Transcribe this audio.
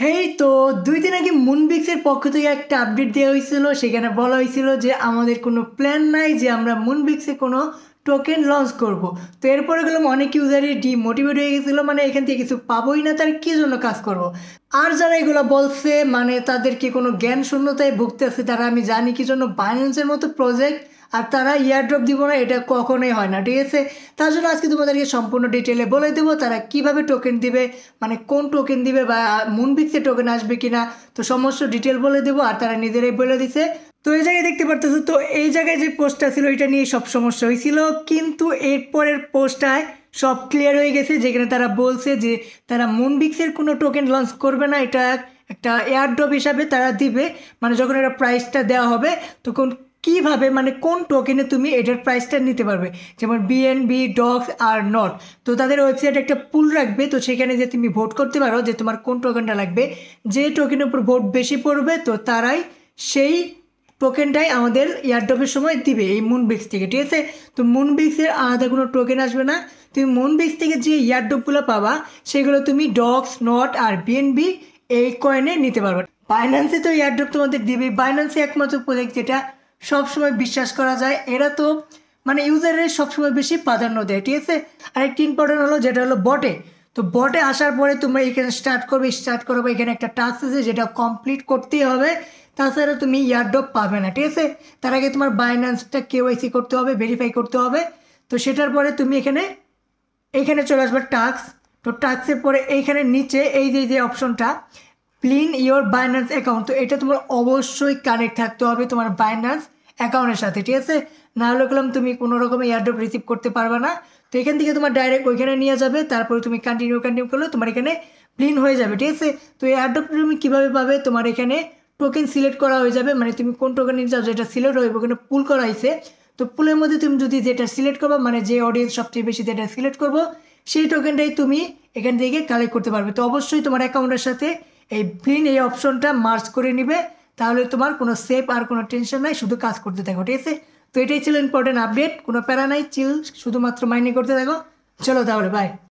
এই তো 2 দিন আগে মুনবিক্সের পক্ষ থেকে একটা আপডেট দেওয়া হয়েছিল। সেখানে বলা হয়েছিল যে আমাদের কোনো প্ল্যান নাই যে আমরা মুনবিক্সে কোনো টোকেন লঞ্চ করব। তো এরপরে গেলাম অনেক ইউজারই ডিমোটিভেট হয়ে গেছিলো, মানে এখান থেকে কিছু পাবোই না, তার কী জন্য কাজ করব। আর যারা এগুলো বলছে মানে তাদেরকে কোনো জ্ঞান শূন্যতায় ভুগতে আছে। তারা আমি জানি কি জন্য, বাইন্যান্সের মতো প্রজেক্ট আর তারা ইয়ারড্রপ দিব না, এটা কখনোই হয় না, ঠিক আছে। তার জন্য আজকে তোমাদেরকে সম্পূর্ণ ডিটেলে বলে দেবো তারা কিভাবে টোকেন দিবে, মানে কোন টোকেন দিবে বা মুনবিক্সে টোকেন আসবে কিনা। তো সমস্ত ডিটেল বলে দেবো, আর তারা নিজেরাই বলে দিছে। তো এই জায়গায় দেখতে পারতেছো, তো এই জায়গায় যে পোস্টটা ছিল এটা নিয়ে সব সমস্যা হয়েছিল, কিন্তু এরপরের পোস্টটায় সব ক্লিয়ার হয়ে গেছে, যেখানে তারা বলছে যে তারা মুনবিক্সের কোনো টোকেন লঞ্চ করবে না, এটা একটা এয়ারড্রপ হিসাবে তারা দিবে। মানে যখন এটা প্রাইসটা দেওয়া হবে তখন কিভাবে, মানে কোন টোকেনে তুমি এটার প্রাইসটা নিতে পারবে, যেমন বিএনবি, ডক্স আর নট। তো তাদের ওয়েবসাইটে একটা পুল রাখবে, তো সেখানে যে তুমি ভোট করতে পারো যে তোমার কোন টোকেনটা লাগবে। যে টোকেনের উপর ভোট বেশি পড়বে তো তারাই সেই টোকেনটাই আমাদের এয়ারড্রপের সময় দিবে এই মুনবিক্স থেকে, ঠিক আছে। তো মুনবিক্সের আলাদা কোনো টোকেন আসবে না। তুমি মুনবিক্স থেকে যে এয়ারড্রপগুলো পাবা সেগুলো তুমি ডক্স, নট আর বিএনবি এই কয়েনে নিতে পারবে। বাইন্যান্সে তো এয়ারড্রপ তোমাদের দিবে। বাইন্যান্সে একমাত্র প্রজেক্ট যেটা সবসময় বিশ্বাস করা যায়, এরা তো মানে ইউজারের সবসময় বেশি প্রাধান্য দেয়, ঠিক আছে। আরেকটি ইম্পর্টেন্ট হলো যেটা হলো বটে। তো বটে আসার পরে তোমরা এখানে স্টার্ট করবে, এখানে একটা টাস্ক আছে যেটা কমপ্লিট করতেই হবে, তাছাড়া তুমি এয়ারড্রপ পাবে না, ঠিক আছে। তার আগে তোমার বাইন্যান্সটা কেওয়াইসি করতে হবে, ভেরিফাই করতে হবে। তো সেটার পরে তুমি এখানে চলে আসবে টাস্ক। তো টাস্কের পরে এইখানে নিচে এই যে অপশনটা ক্লিন ইওর বাইন্যান্স অ্যাকাউন্ট, তো এটা তোমার অবশ্যই কানেক্ট থাকতে হবে তোমার বাইন্যান্স অ্যাকাউন্টের সাথে, ঠিক আছে। না হলে গেলাম তুমি কোনো রকমের এয়ারড্রপ রিসিভ করতে পারবে না। তো এখান থেকে তোমার ডাইরেক্ট ওইখানে নিয়ে যাবে, তারপরে তুমি কন্টিনিউ করলে তোমার এখানে ক্লিন হয়ে যাবে, ঠিক আছে। তো এই এয়ারড্রপ তুমি কীভাবে পাবে, তোমার এখানে টোকেন সিলেক্ট করা হয়ে যাবে, মানে তুমি কোন টোকেন নিতে চাও যেটা সিলেক্ট হবে ওখানে পুল করা হয়েছে। তো পুলের মধ্যে তুমি যদি যেটা সিলেক্ট করবা, মানে যে অডিয়েন্স সবচেয়ে বেশি যেটা সিলেক্ট করবো সেই টোকেনটাই তুমি এখান থেকে কালেক্ট করতে পারবে। তো অবশ্যই তোমার অ্যাকাউন্টের সাথে এই ব্লিন এই অপশনটা মার্চ করে নিবে, তাহলে তোমার কোনো সেভ আর কোনো টেনশন নাই, শুধু কাজ করতে থাকো, ঠিক আছে। তো এটাই ছিল ইম্পর্টেন্ট আপডেট, কোনো প্যারা নাই, চিল, শুধুমাত্র মাইনে করতে থাকো। চলো তাহলে, বাই।